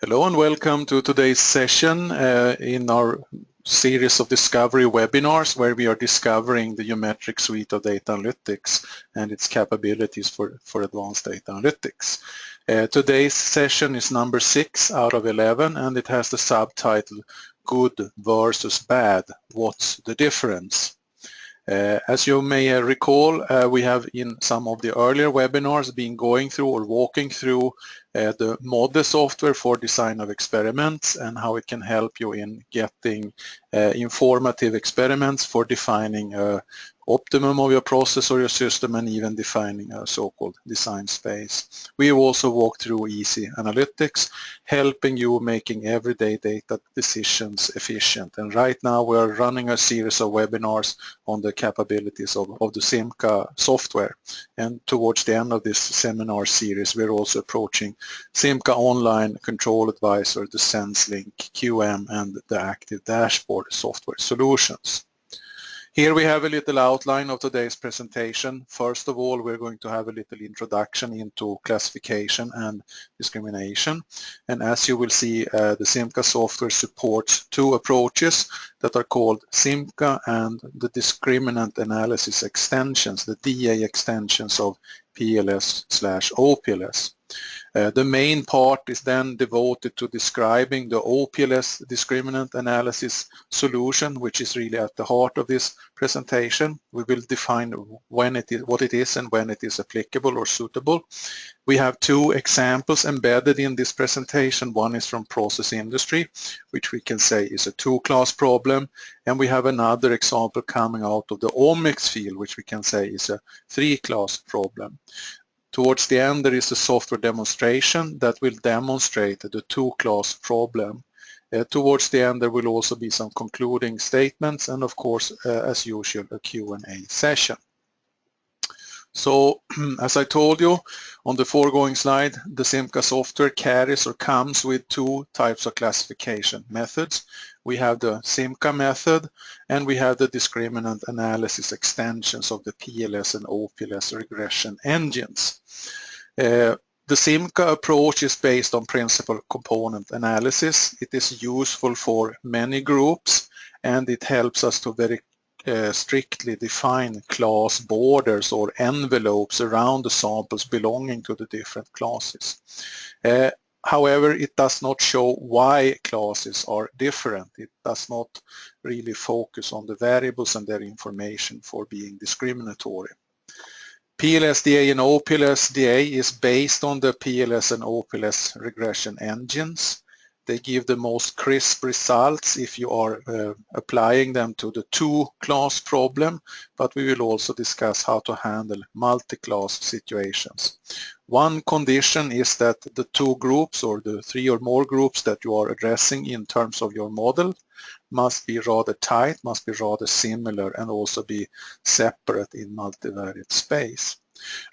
Hello and welcome to today's session in our series of discovery webinars where we are discovering the geometric suite of data analytics and its capabilities for advanced data analytics. Today's session is number 6 out of 11 and it has the subtitle Good versus Bad, What's the Difference? As you may recall, we have in some of the earlier webinars been going through or walking through the model software for design of experiments and how it can help you in getting informative experiments for defining optimum of your process or your system and even defining a so-called design space. We also walked through easy analytics, helping you making everyday data decisions efficient. And right now we are running a series of webinars on the capabilities of the Simca software. And towards the end of this seminar series, we're also approaching Simca Online Control Advisor, the SenseLink QM, and the Active Dashboard software solutions. Here we have a little outline of today's presentation. First of all, we're going to have a little introduction into classification and discrimination. And as you will see, the Simca software supports two approaches that are called Simca and the discriminant analysis extensions, the DA extensions of PLS/OPLS. The main part is then devoted to describing the OPLS discriminant analysis solution, which is really at the heart of this presentation. We will define when it is, what it is and when it is applicable or suitable. We have two examples embedded in this presentation. One is from process industry, which we can say is a two-class problem, and we have another example coming out of the omics field, which we can say is a three-class problem. Towards the end, there is a software demonstration that will demonstrate the two-class problem. Towards the end, there will also be some concluding statements and, of course, as usual, a Q&A session. So, as I told you on the foregoing slide, the Simca software carries or comes with two types of classification methods. We have the Simca method and we have the discriminant analysis extensions of the PLS and OPLS regression engines. The Simca approach is based on principal component analysis. It is useful for many groups and it helps us to very strictly define class borders or envelopes around the samples belonging to the different classes. However, it does not show why classes are different. It does not really focus on the variables and their information for being discriminatory. OPLS-DA and OPLS-DA is based on the PLS and OPLS regression engines. They give the most crisp results if you are applying them to the two-class problem, but we will also discuss how to handle multi-class situations. One condition is that the two groups or the three or more groups that you are addressing in terms of your model must be rather tight, must be rather similar, and also be separate in multivariate space.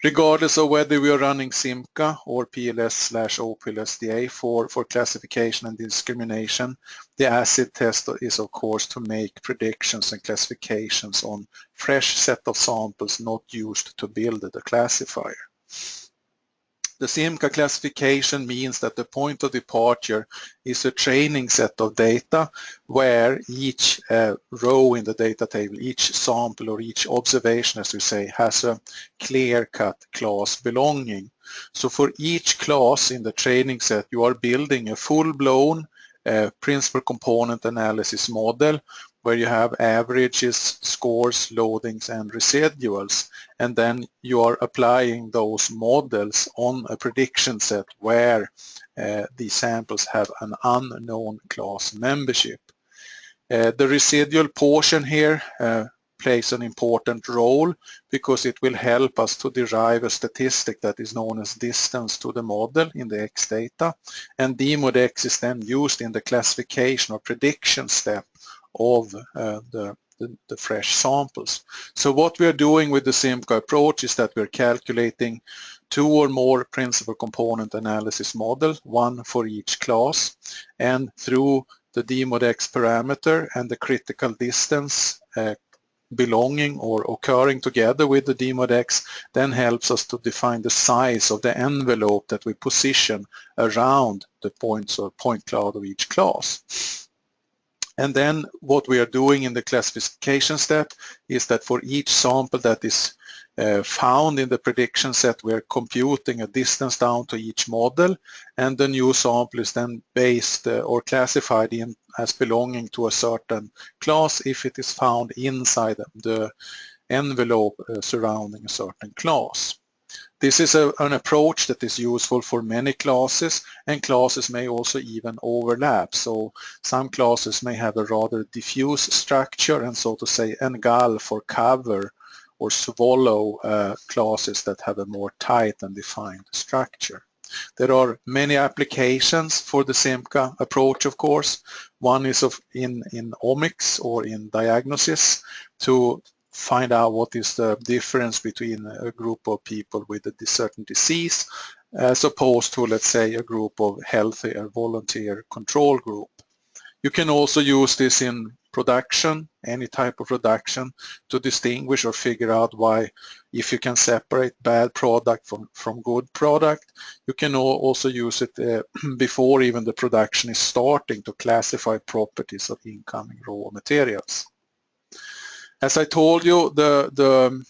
Regardless of whether we are running Simca or PLS/OPLS-DA for classification and discrimination, the acid test is of course to make predictions and classifications on fresh set of samples not used to build the classifier. The Simca classification means that the point of departure is a training set of data where each row in the data table, each sample or each observation, as we say, has a clear-cut class belonging. So for each class in the training set, you are building a full-blown principal component analysis model where you have averages, scores, loadings, and residuals. And then you are applying those models on a prediction set where the samples have an unknown class membership. The residual portion here plays an important role because it will help us to derive a statistic that is known as distance to the model in the X data. And D mod X is then used in the classification or prediction step of the fresh samples. So what we are doing with the Simca approach is that we're calculating two or more principal component analysis model, one for each class, and through the D mod X parameter and the critical distance belonging or occurring together with the dmod X then helps us to define the size of the envelope that we position around the points or point cloud of each class. And then what we are doing in the classification step is that for each sample that is found in the prediction set, we are computing a distance down to each model, and the new sample is then based or classified in as belonging to a certain class if it is found inside the envelope surrounding a certain class. This is an approach that is useful for many classes, and classes may also even overlap. So some classes may have a rather diffuse structure and, so to say, engulf or cover or swallow classes that have a more tight and defined structure. There are many applications for the SIMCA approach, of course. One is in omics or in diagnosis to find out what is the difference between a group of people with a certain disease as opposed to, let's say, a group of healthy volunteer control group. You can also use this in production, any type of production, to distinguish or figure out why, if you can separate bad product from good product. You can also use it before even the production is starting to classify properties of incoming raw materials. As I told you, the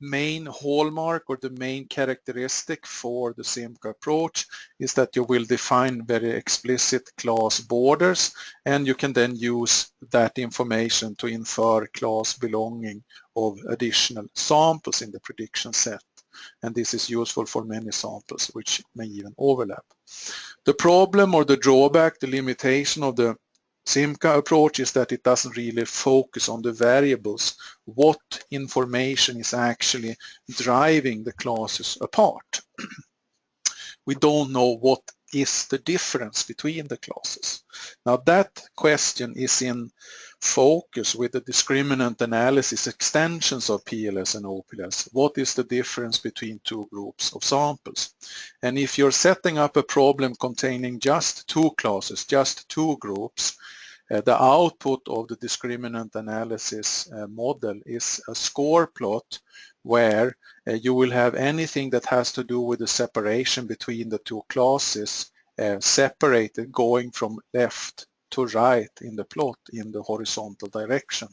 main hallmark or the main characteristic for the SIMCA approach is that you will define very explicit class borders, and you can then use that information to infer class belonging of additional samples in the prediction set. And this is useful for many samples which may even overlap. The problem or the drawback, the limitation of the SIMCA approach is that it doesn't really focus on the variables, what information is actually driving the classes apart. We don't know what is the difference between the classes. Now that question is in focus with the discriminant analysis extensions of PLS and OPLS. What is the difference between two groups of samples? And if you're setting up a problem containing just two classes, just two groups, the output of the discriminant analysis model is a score plot where you will have anything that has to do with the separation between the two classes separated going from left to right in the plot in the horizontal direction.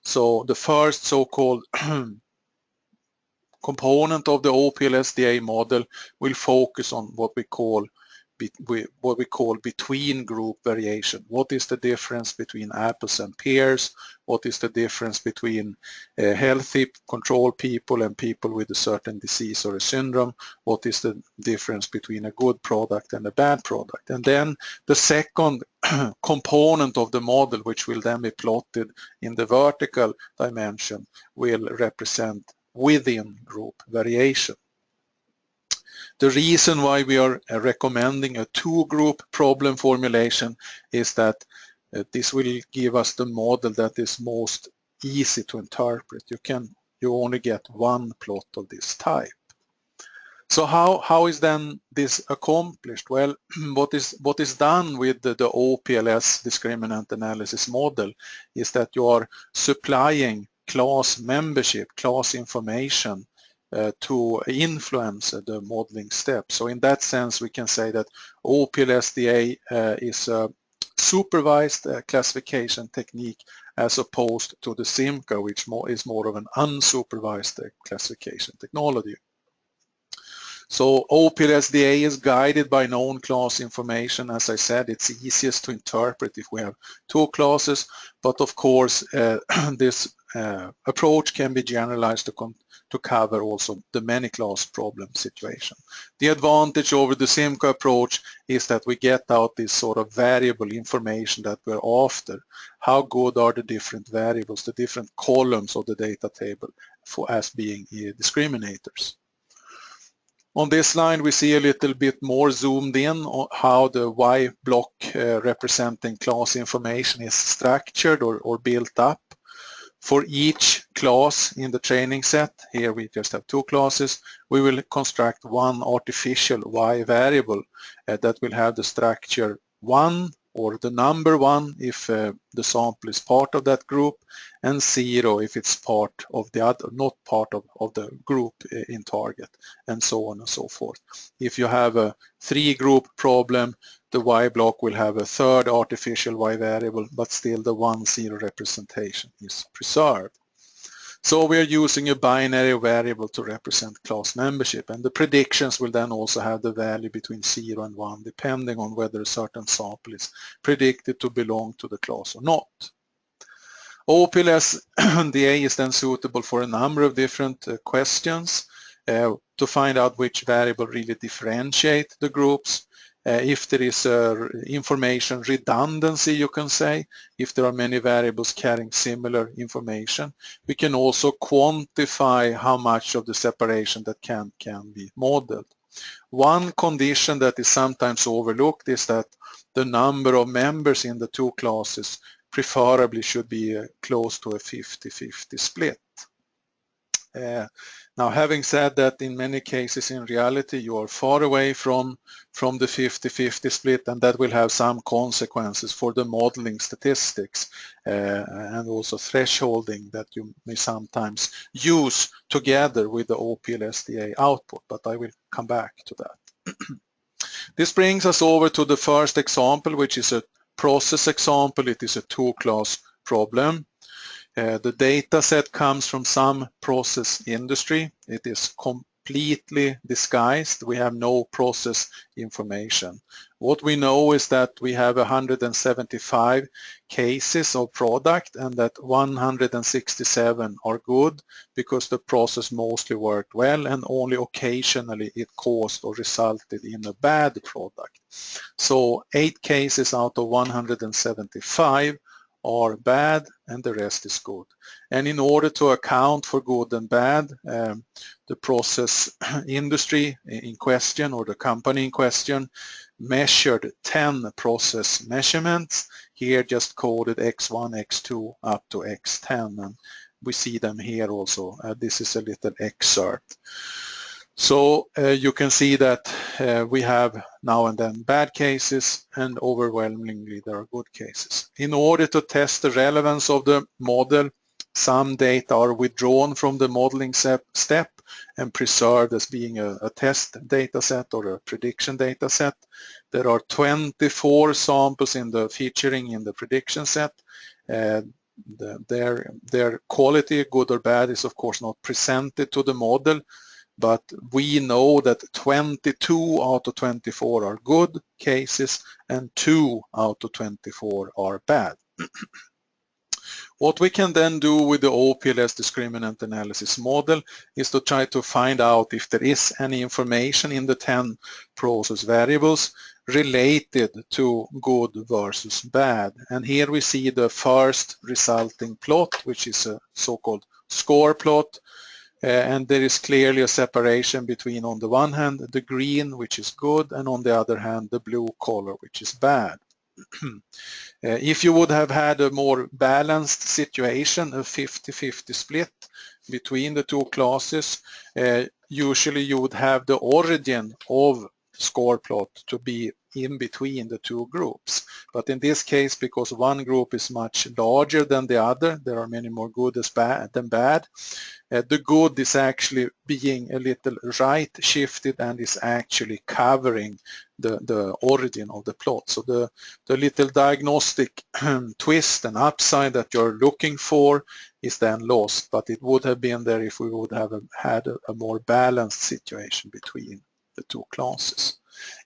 So the first so-called component of the OPLS-DA model will focus on what we call between group variation. What is the difference between apples and pears? What is the difference between healthy control people and people with a certain disease or a syndrome? What is the difference between a good product and a bad product? And then the second component of the model, which will then be plotted in the vertical dimension, will represent within group variation. The reason why we are recommending a two-group problem formulation is that this will give us the model that is most easy to interpret. You only get one plot of this type. So how is then this accomplished? Well, what is done with the OPLS discriminant analysis model is that you are supplying class membership, class information to influence the modeling step. So in that sense, we can say that OPLS-DA is a supervised classification technique as opposed to the SIMCA, which is more of an unsupervised classification technology. So OPLS-DA is guided by known class information. As I said, it's easiest to interpret if we have two classes, but of course this approach can be generalized to cover also the many class problem situation. The advantage over the SIMCA approach is that we get out this sort of variable information that we're after. How good are the different variables, the different columns of the data table as being discriminators? On this line, we see a little bit more zoomed in on how the Y block representing class information is structured or built up. For each class in the training set, here we just have two classes, we will construct one artificial Y variable that will have the structure 1 or the number 1 if the sample is part of that group, and 0 if it's part of the other, not part of the group in target, and so on and so forth. If you have a 3-group problem, the Y block will have a third artificial Y variable, but still the 1-0 representation is preserved. So we are using a binary variable to represent class membership, and the predictions will then also have the value between 0 and 1 depending on whether a certain sample is predicted to belong to the class or not. OPLS-DA is then suitable for a number of different questions to find out which variable really differentiate the groups. If there is information redundancy, you can say, if there are many variables carrying similar information. We can also quantify how much of the separation that can be modeled. One condition that is sometimes overlooked is that the number of members in the two classes preferably should be close to a 50-50 split. Now, having said that, in many cases in reality you are far away from the 50-50 split, and that will have some consequences for the modeling statistics and also thresholding that you may sometimes use together with the OPLS-DA output, but I will come back to that. This brings us over to the first example, which is a process example. It is a two-class problem. The data set comes from some process industry. It is completely disguised. We have no process information. What we know is that we have 175 cases of product and that 167 are good because the process mostly worked well and only occasionally it caused or resulted in a bad product. So 8 cases out of 175 are bad and the rest is good. And in order to account for good and bad, the process industry in question or the company in question measured 10 process measurements, here just coded X1, X2 up to X10, and we see them here also. This is a little excerpt. So you can see that we have now and then bad cases and overwhelmingly there are good cases. In order to test the relevance of the model, some data are withdrawn from the modeling step and preserved as being a test data set or a prediction data set. There are 24 samples in the featuring in the prediction set. Their quality, good or bad, is of course not presented to the model, but we know that 22 out of 24 are good cases and 2 out of 24 are bad. What we can then do with the OPLS discriminant analysis model is to try to find out if there is any information in the 10 process variables related to good versus bad. And here we see the first resulting plot, which is a so-called score plot. And there is clearly a separation between, on the one hand, the green, which is good, and on the other hand, the blue color, which is bad. If you would have had a more balanced situation, a 50-50 split between the two classes, usually you would have the origin of score plot to be in between the two groups. But in this case, because one group is much larger than the other, there are many more good than bad, the good is actually being a little right shifted and is actually covering the origin of the plot. So the little diagnostic twist and upside that you're looking for is then lost, but it would have been there if we would have had a more balanced situation between the two classes.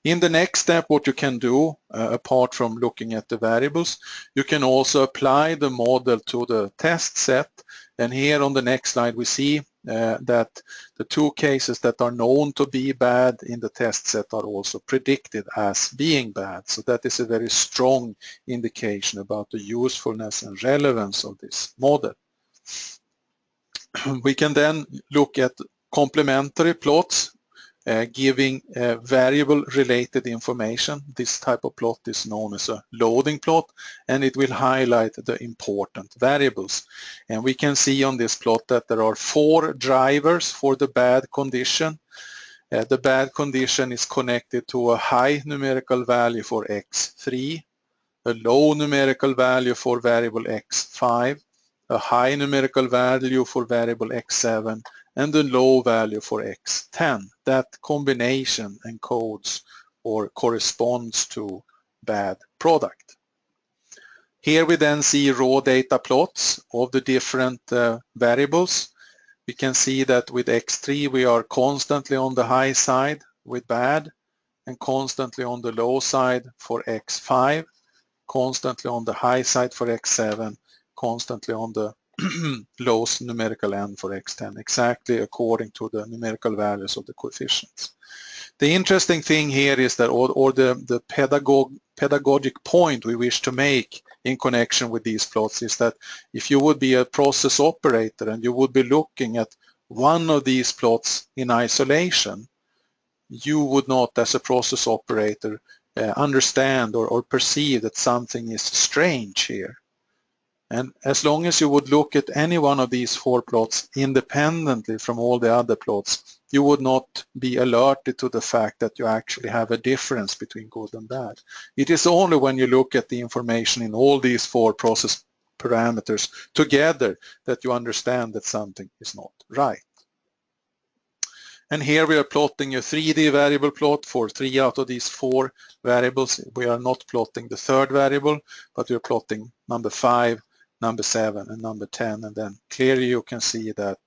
In the next step, what you can do, apart from looking at the variables, you can also apply the model to the test set. And here on the next slide, we see that the two cases that are known to be bad in the test set are also predicted as being bad. So that is a very strong indication about the usefulness and relevance of this model. We can then look at complementary plots giving variable related information. This type of plot is known as a loading plot, and it will highlight the important variables. And we can see on this plot that there are 4 drivers for the bad condition. The bad condition is connected to a high numerical value for X3, a low numerical value for variable x5, a high numerical value for variable x7, and a low value for x10. That combination encodes or corresponds to bad product. Here we then see raw data plots of the different variables. We can see that with x3 we are constantly on the high side with bad, and constantly on the low side for x5, constantly on the high side for x7, constantly on the lowest numerical end for x10, exactly according to the numerical values of the coefficients. The interesting thing here is that, or the pedagogic point we wish to make in connection with these plots is that if you would be a process operator and you would be looking at one of these plots in isolation, you would not, as a process operator, understand or perceive that something is strange here. And as long as you would look at any one of these 4 plots independently from all the other plots, you would not be alerted to the fact that you actually have a difference between good and bad. It is only when you look at the information in all these 4 process parameters together that you understand that something is not right. And here we are plotting a 3D variable plot for 3 out of these 4 variables. We are not plotting the 3rd variable, but we are plotting number 5, number 7, and number 10. And then clearly you can see that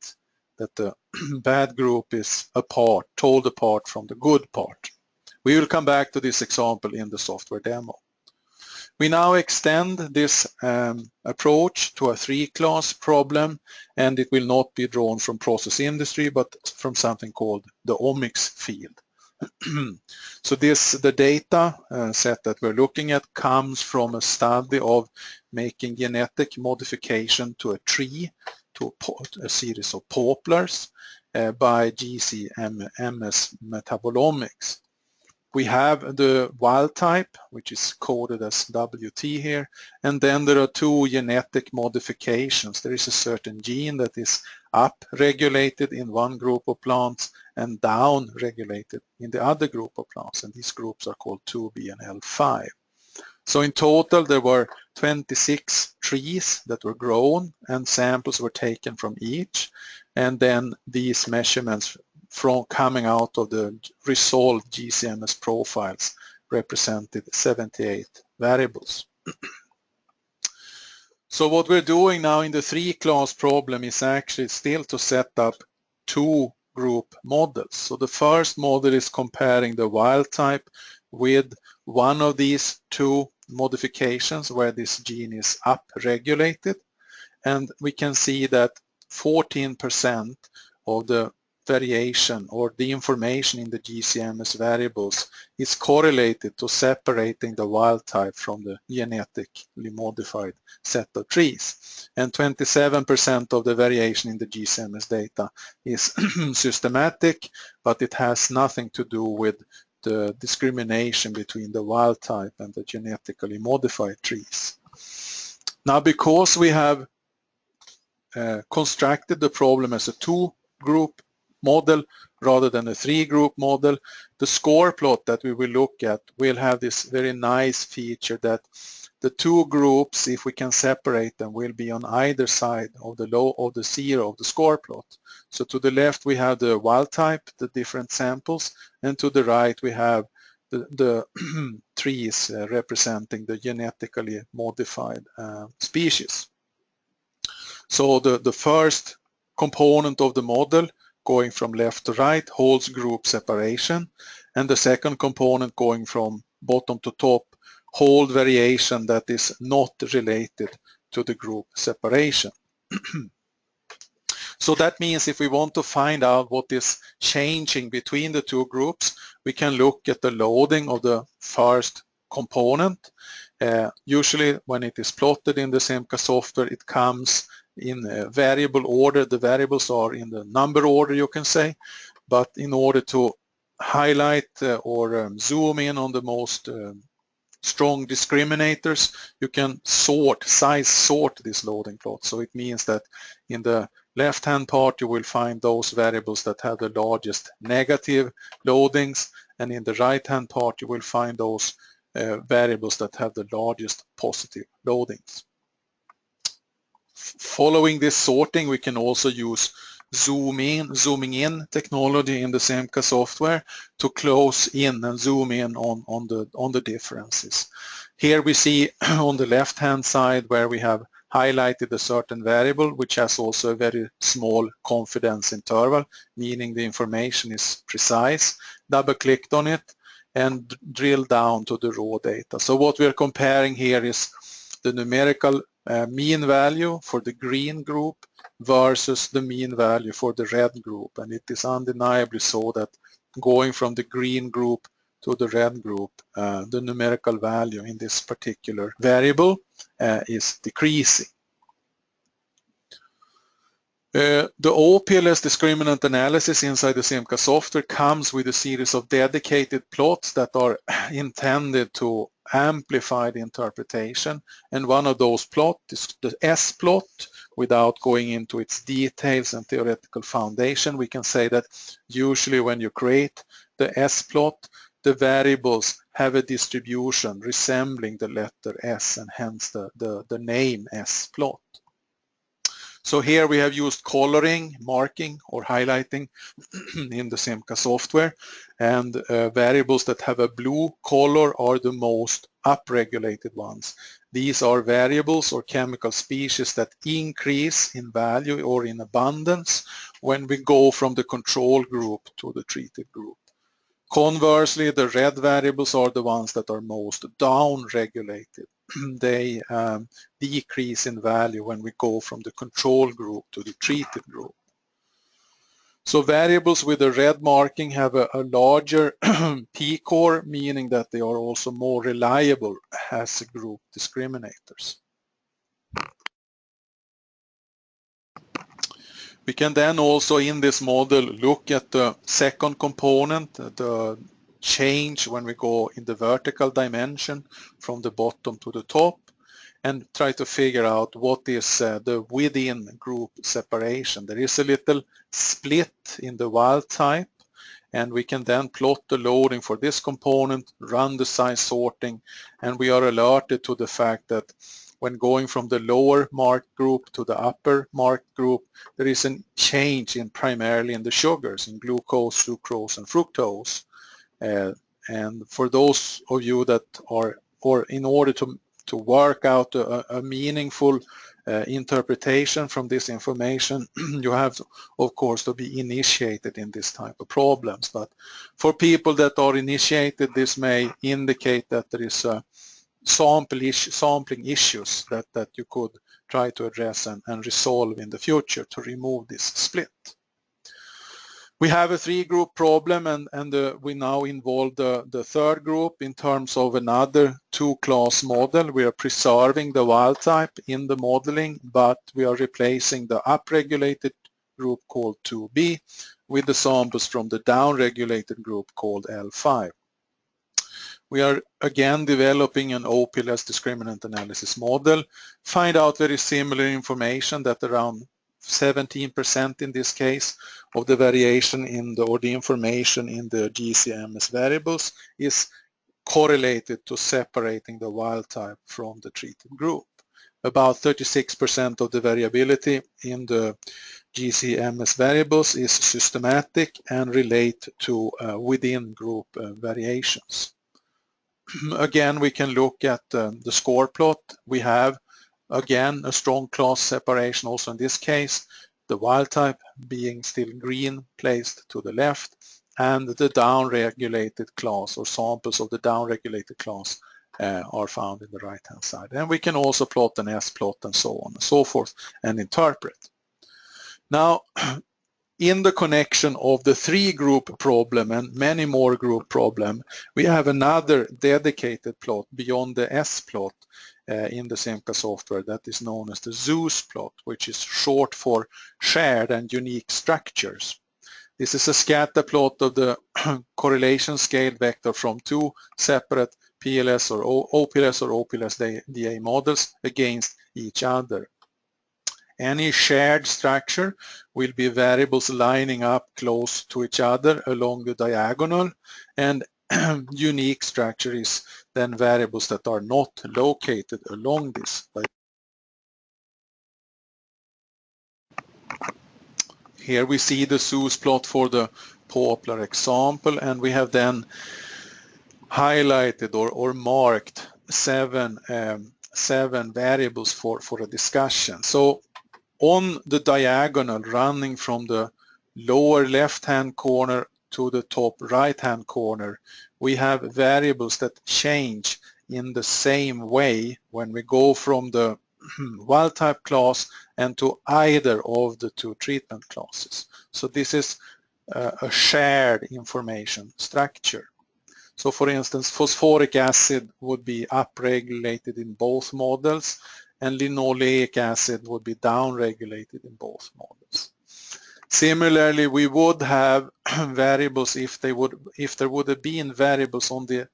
the bad group is told apart from the good part. We will come back to this example in the software demo. We now extend this approach to a 3-class problem, and it will not be drawn from process industry but from something called the omics field. So the data set that we're looking at comes from a study of making genetic modification to a tree, to a series of poplars by GCMS metabolomics. We have the wild type, which is coded as WT here, and then there are 2 genetic modifications. There is a certain gene that is up-regulated in one group of plants and down-regulated in the other group of plants, and these groups are called 2B and L5. So in total there were 26 trees that were grown and samples were taken from each, and then these measurements from coming out of the resolved GCMS profiles represented 78 variables. So what we're doing now in the 3-class problem is actually still to set up 2 group models. So the first model is comparing the wild type with one of these 2 modifications where this gene is up-regulated, and we can see that 14% of the variation or the information in the GCMS variables is correlated to separating the wild type from the genetically modified set of trees. And 27% of the variation in the GCMS data is systematic, but it has nothing to do with the discrimination between the wild type and the genetically modified trees. Now, because we have constructed the problem as a 2-group model rather than a 3-group model, the score plot that we will look at will have this very nice feature that the 2 groups, if we can separate them, will be on either side of the 0 of the score plot. So to the left we have the wild type, the different samples, and to the right we have the trees representing the genetically modified species. So the first component of the model going from left to right holds group separation, and the second component going from bottom to top hold variation that is not related to the group separation. So that means if we want to find out what is changing between the 2 groups, we can look at the loading of the first component. Usually when it is plotted in the Simca software, it comes in a variable order. The variables are in the number order, you can say, but in order to highlight or zoom in on the most strong discriminators, you can size sort this loading plot. So it means that in the left-hand part you will find those variables that have the largest negative loadings, and in the right-hand part you will find those variables that have the largest positive loadings. Following this sorting, we can also use zooming in technology in the Semca software to close in and zoom in on the differences. Here we see on the left hand side where we have highlighted a certain variable which has also a very small confidence interval, meaning the information is precise. Double-clicked on it and drill down to the raw data. So what we are comparing here is the numerical mean value for the green group versus the mean value for the red group, and it is undeniably so that going from the green group to the red group, the numerical value in this particular variable is decreasing. The OPLS discriminant analysis inside the Semca software comes with a series of dedicated plots that are intended to amplify the interpretation, and one of those plots is the Splot. Without going into its details and theoretical foundation, we can say that usually when you create the Splot, the variables have a distribution resembling the letter S, and hence the name Splot. So here we have used coloring, marking or highlighting in the Semca software, and variables that have a blue color are the most upregulated ones. These are variables or chemical species that increase in value or in abundance when we go from the control group to the treated group. Conversely, the red variables are the ones that are most down-regulated. They decrease in value when we go from the control group to the treated group. So variables with a red marking have a larger p-core, meaning that they are also more reliable as group discriminators. We can then also in this model look at the second component, the change when we go in the vertical dimension from the bottom to the top, and try to figure out what is the within group separation. There is a little split in the wild type, and we can then plot the loading for this component, run the size sorting, and we are alerted to the fact that when going from the lower marked group to the upper marked group, there is a change in primarily in the sugars, in glucose, sucrose, and fructose. And for those of you that are, or in order to work out a meaningful interpretation from this information, you have, of course, to be initiated in this type of problems. But for people that are initiated, this may indicate that there is a sampling issues that you could try to address and resolve in the future to remove this split. We have a three-group problem, and we now involve the third group in terms of another two-class model. We are preserving the wild type in the modeling, but we are replacing the upregulated group called 2B with the samples from the downregulated group called L5. We are again developing an OPLS discriminant analysis model, find out very similar information that around 17% in this case of the variation in the, or the information in the GCMS variables is correlated to separating the wild type from the treated group. About 36% of the variability in the GCMS variables is systematic and relate to within group variations. Again, we can look at the score plot. We have again a strong class separation also in this case, the wild type being still green placed to the left, and the downregulated class or samples of the downregulated class are found in the right hand side. And we can also plot an S-plot and so on and so forth and interpret. Now, in the connection of the three-group problem and many more group problem, we have another dedicated plot beyond the S-plot in the Semca software that is known as the Zplot, which is short for shared and unique structures. This is a scatter plot of the correlation scale vector from two separate PLS or OPLS or OPLS-DA models against each other. Any shared structure will be variables lining up close to each other along the diagonal, and unique structure is than variables that are not located along this. Here we see the Zplot for the popular example, and we have then highlighted or marked seven variables for a discussion. So on the diagonal running from the lower left-hand corner to the top right-hand corner, we have variables that change in the same way when we go from the wild-type class and to either of the two treatment classes. So this is a shared information structure. So for instance, phosphoric acid would be upregulated in both models, and linoleic acid would be downregulated in both models. Similarly, we would have variables if there would have been variables on the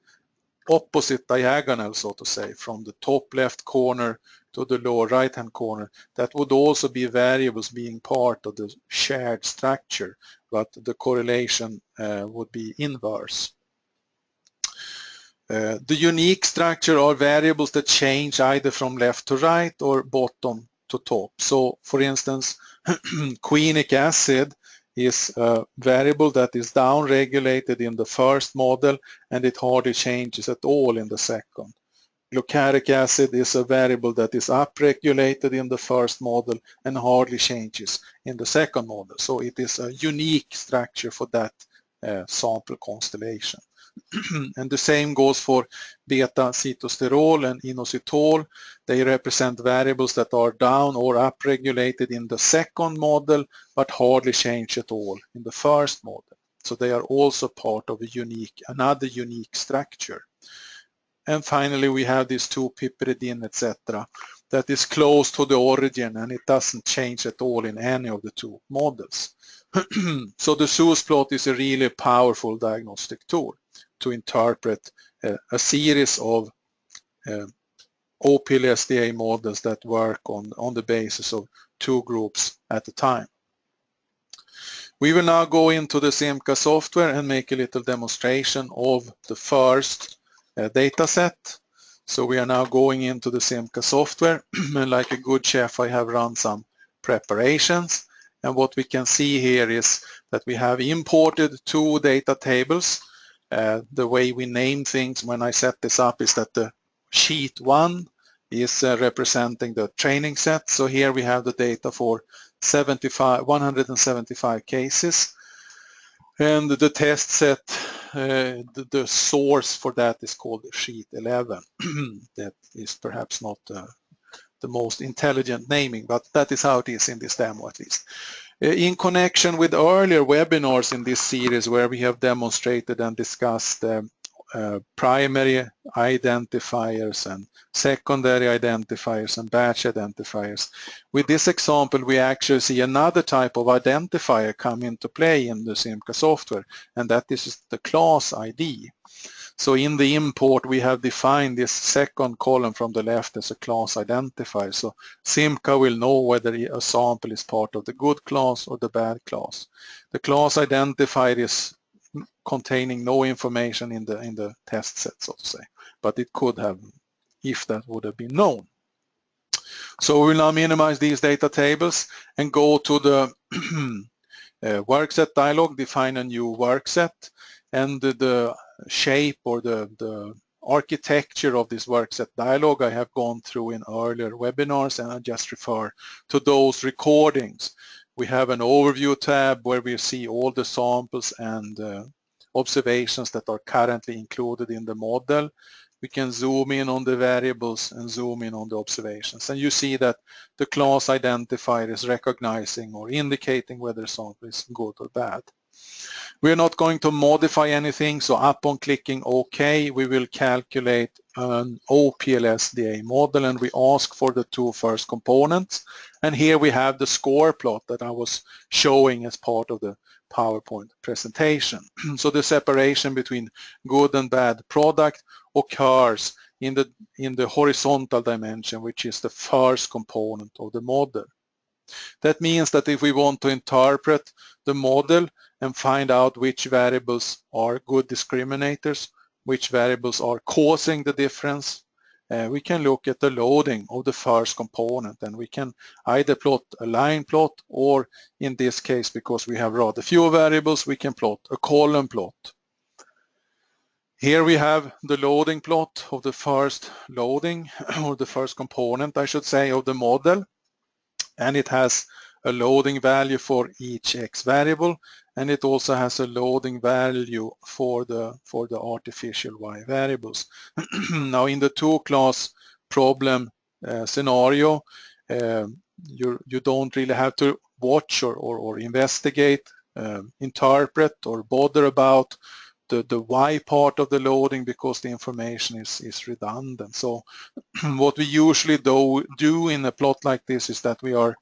opposite diagonal, so to say, from the top left corner to the lower right-hand corner. That would also be variables being part of the shared structure, but the correlation would be inverse. The unique structure are variables that change either from left to right or bottom to top. So for instance, quinic acid is a variable that is downregulated in the first model and it hardly changes at all in the second. Glucaric acid is a variable that is upregulated in the first model and hardly changes in the second model. So it is a unique structure for that sample constellation. And the same goes for beta-cytosterol and inositol. They represent variables that are down or upregulated in the second model but hardly change at all in the first model. So they are also part of another unique structure. And finally, we have these two piperidin, etc., that is close to the origin and it doesn't change at all in any of the two models. So the Zplot is a really powerful diagnostic tool to interpret a series of OPLS-DA models that work on the basis of two groups at a time. We will now go into the Simca software and make a little demonstration of the first data set. So we are now going into the Simca software, and like a good chef, I have run some preparations. And what we can see here is that we have imported two data tables. The way we name things when I set this up is that the sheet 1 is representing the training set. So here we have the data for 175 cases. And the test set, the source for that is called sheet 11. That is perhaps not the most intelligent naming, but that is how it is in this demo at least. In connection with earlier webinars in this series where we have demonstrated and discussed primary identifiers and secondary identifiers and batch identifiers, with this example we actually see another type of identifier come into play in the Simca software, and that is the class ID. So in the import we have defined this second column from the left as a class identifier. So Simca will know whether a sample is part of the good class or the bad class. The class identifier is containing no information in the test set, so to say, but it could have if that would have been known. So we will now minimize these data tables and go to the work set dialog, define a new work set, and the shape or the architecture of this work set dialog I have gone through in earlier webinars, and I just refer to those recordings. We have an overview tab where we see all the samples and observations that are currently included in the model. We can zoom in on the variables and zoom in on the observations, and you see that the class identifier is recognizing or indicating whether a sample is good or bad. We are not going to modify anything, so upon clicking OK, we will calculate an OPLS-DA model, and we ask for the two first components. And here we have the score plot that I was showing as part of the PowerPoint presentation. So the separation between good and bad product occurs in the horizontal dimension, which is the first component of the model. That means that if we want to interpret the model and find out which variables are good discriminators, which variables are causing the difference, we can look at the loading of the first component, and we can either plot a line plot, or in this case, because we have rather few variables, we can plot a column plot. Here we have the loading plot of the first loading, or the first component, I should say, of the model, and it has a loading value for each x variable, and it also has a loading value for the artificial y variables. Now in the two-class problem scenario, you don't really have to watch or investigate, interpret or bother about the y part of the loading, because the information is redundant. So what we usually do in a plot like this is that we are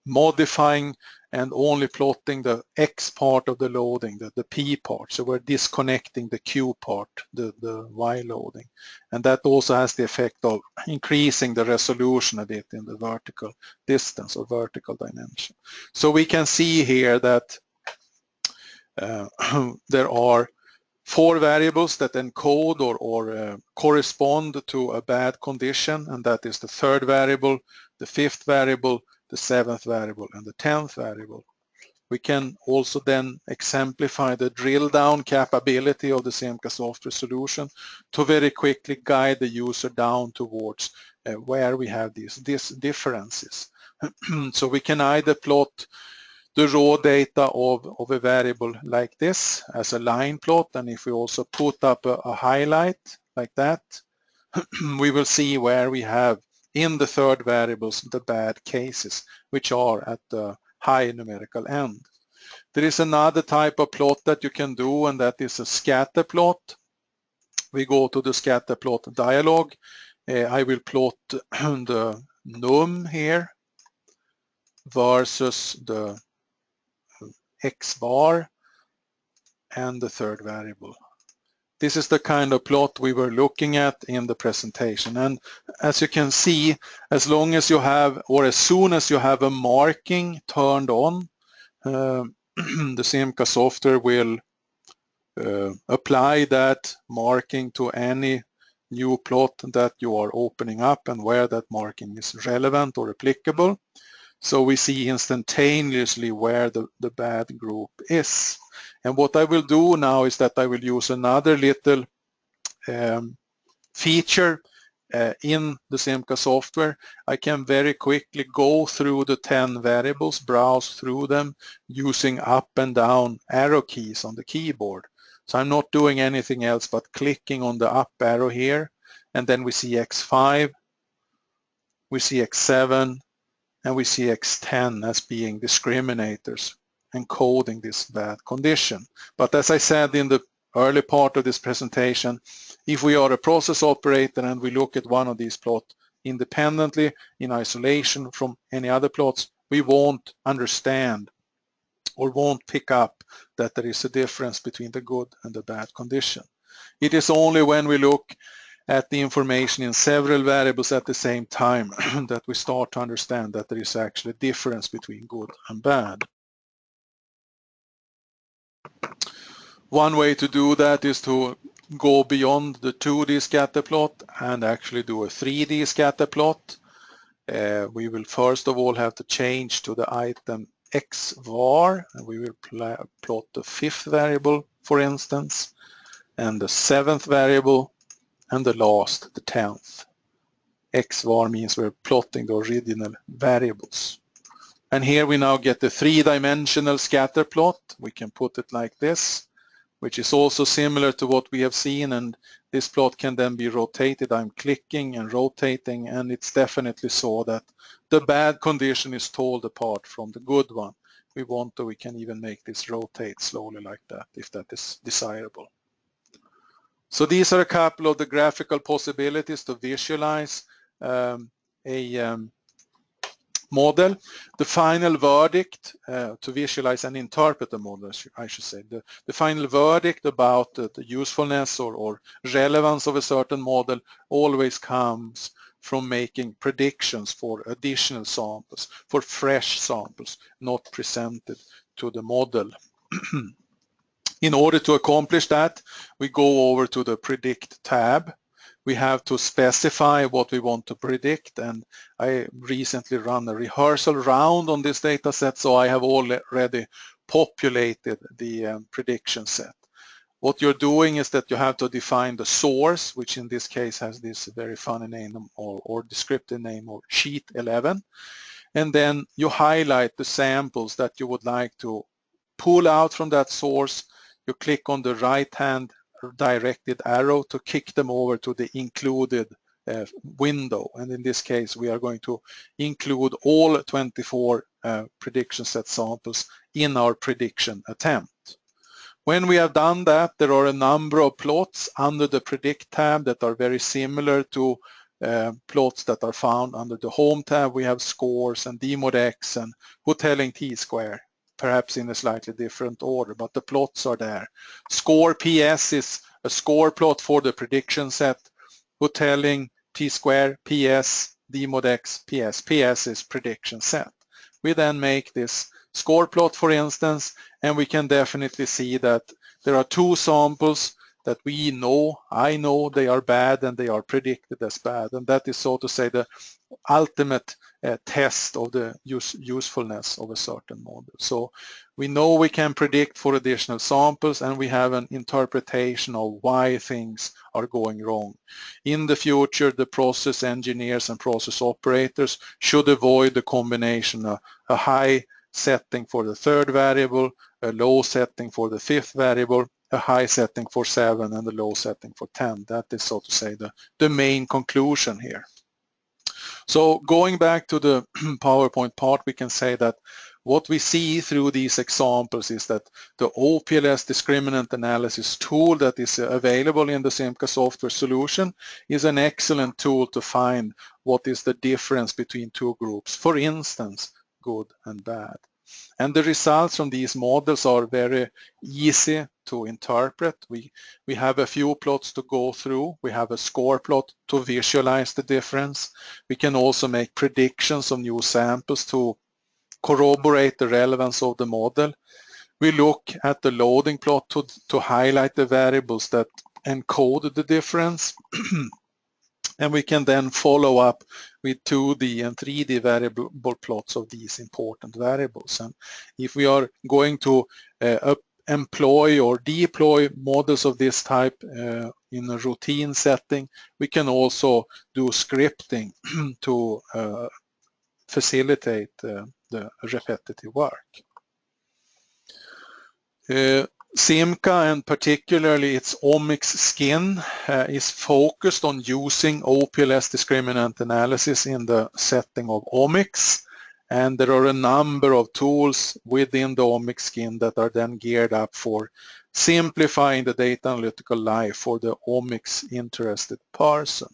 modifying and only plotting the x part of the loading, the p part. So we're disconnecting the q part, the y loading. And that also has the effect of increasing the resolution a bit in the vertical distance or vertical dimension. So we can see here that there are 4 variables that encode or correspond to a bad condition, and that is the 3rd variable, the 5th variable, the 7th variable, and the 10th variable. We can also then exemplify the drill down capability of the Semca software solution to very quickly guide the user down towards where we have these differences. So we can either plot the raw data of a variable like this as a line plot, and if we also put up a highlight like that, we will see where we have in the 3rd variables the bad cases, which are at the high numerical end. There is another type of plot that you can do, and that is a scatter plot. We go to the scatter plot dialog. I will plot the num here versus the x bar and the 3rd variable. This is the kind of plot we were looking at in the presentation, and as you can see, as long as you have, or as soon as you have a marking turned on, the Semca software will apply that marking to any new plot that you are opening up and where that marking is relevant or applicable. So we see instantaneously where the bad group is. And what I will do now is that I will use another little feature in the Semca software. I can very quickly go through the 10 variables, browse through them using up and down arrow keys on the keyboard. So I'm not doing anything else but clicking on the up arrow here, and then we see X5, we see X7, and we see X10 as being discriminators encoding this bad condition. But as I said in the early part of this presentation, if we are a process operator and we look at one of these plots independently in isolation from any other plots, we won't understand or won't pick up that there is a difference between the good and the bad condition. It is only when we look at the information in several variables at the same time that we start to understand that there is actually a difference between good and bad. One way to do that is to go beyond the 2D scatter plot and actually do a 3D scatter plot. We will first of all have to change to the item x var, and we will plot the 5th variable, for instance, and the 7th variable, and the last, the 10th. X var means we're plotting the original variables. And here we now get the 3-dimensional scatter plot. We can put it like this, which is also similar to what we have seen, and this plot can then be rotated. I'm clicking and rotating, and it's definitely so that the bad condition is told apart from the good one. We can even make this rotate slowly like that, if that is desirable. So these are a couple of the graphical possibilities to visualize a model. The final verdict, to visualize and interpret the model, I should say. The final verdict about the usefulness or relevance of a certain model always comes from making predictions for additional samples, for fresh samples, not presented to the model. In order to accomplish that, we go over to the Predict tab. We have to specify what we want to predict, and I recently ran a rehearsal round on this data set, so I have already populated the prediction set. What you're doing is that you have to define the source, which in this case has this very funny name or descriptive name of sheet 11, and then you highlight the samples that you would like to pull out from that source. You click on the right-hand directed arrow to kick them over to the included window, and in this case we are going to include all 24 prediction set samples in our prediction attempt. When we have done that, there are a number of plots under the Predict tab that are very similar to plots that are found under the Home tab. We have scores and D-mod X and Hotelling T-square, perhaps in a slightly different order, but the plots are there. Score PS is a score plot for the prediction set. Hotelling T-square, PS, D-mod X, PS. PS is prediction set. We then make this score plot, for instance, and we can definitely see that there are two samples that I know they are bad and they are predicted as bad, and that is, so to say, the ultimate test of the usefulness of a certain model. So we know we can predict for additional samples, and we have an interpretation of why things are going wrong. In the future, the process engineers and process operators should avoid the combination of a high setting for the third variable, a low setting for the fifth variable, a high setting for 7 and a low setting for 10. That is, so to say, the main conclusion here. So going back to the PowerPoint part, we can say that what we see through these examples is that the OPLS discriminant analysis tool that is available in the Simca software solution is an excellent tool to find what is the difference between two groups, for instance, good and bad. And the results from these models are very easy to interpret. We have a few plots to go through. We have a score plot to visualize the difference. We can also make predictions of new samples to corroborate the relevance of the model. We look at the loading plot to highlight the variables that encode the difference. And we can then follow up with 2D and 3D variable plots of these important variables. And if we are going to employ or deploy models of this type in a routine setting, we can also do scripting to facilitate the repetitive work. Simca, and particularly its omics skin, is focused on using OPLS discriminant analysis in the setting of omics, and there are a number of tools within the omics skin that are then geared up for simplifying the data analytical life for the omics interested person.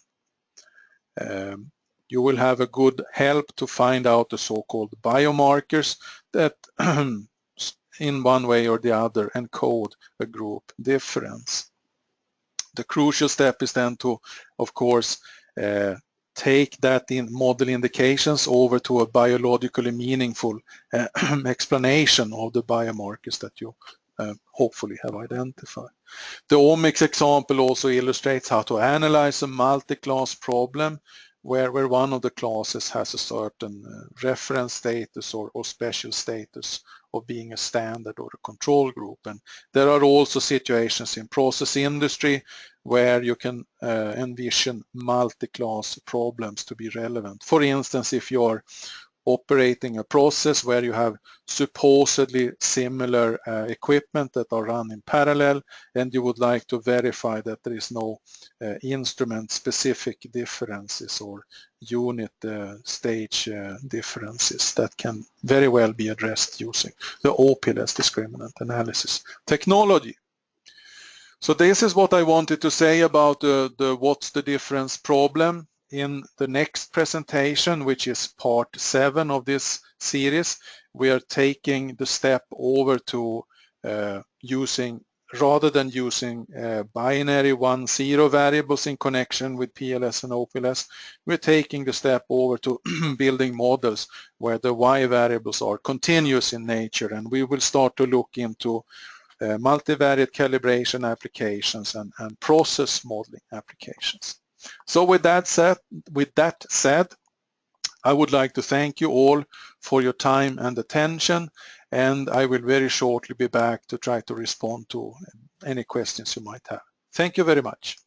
You will have a good help to find out the so-called biomarkers that in one way or the other encode a group difference. The crucial step is then to, of course, take that in model indications over to a biologically meaningful explanation of the biomarkers that you hopefully have identified. The omics example also illustrates how to analyze a multi-class problem where one of the classes has a certain reference status or special status of being a standard or a control group. And there are also situations in process industry where you can envision multi-class problems to be relevant. For instance, if you're operating a process where you have supposedly similar equipment that are run in parallel, and you would like to verify that there is no instrument-specific differences or unit stage differences that can very well be addressed using the OPLS discriminant analysis technology. So this is what I wanted to say about the what's the difference problem. In the next presentation, which is part 7 of this series, we are taking the step over to rather than using binary 1-0 variables in connection with PLS and OPLS, we're taking the step over to building models where the Y variables are continuous in nature, and we will start to look into multivariate calibration applications and process modeling applications. So with that said, I would like to thank you all for your time and attention, and I will very shortly be back to try to respond to any questions you might have. Thank you very much.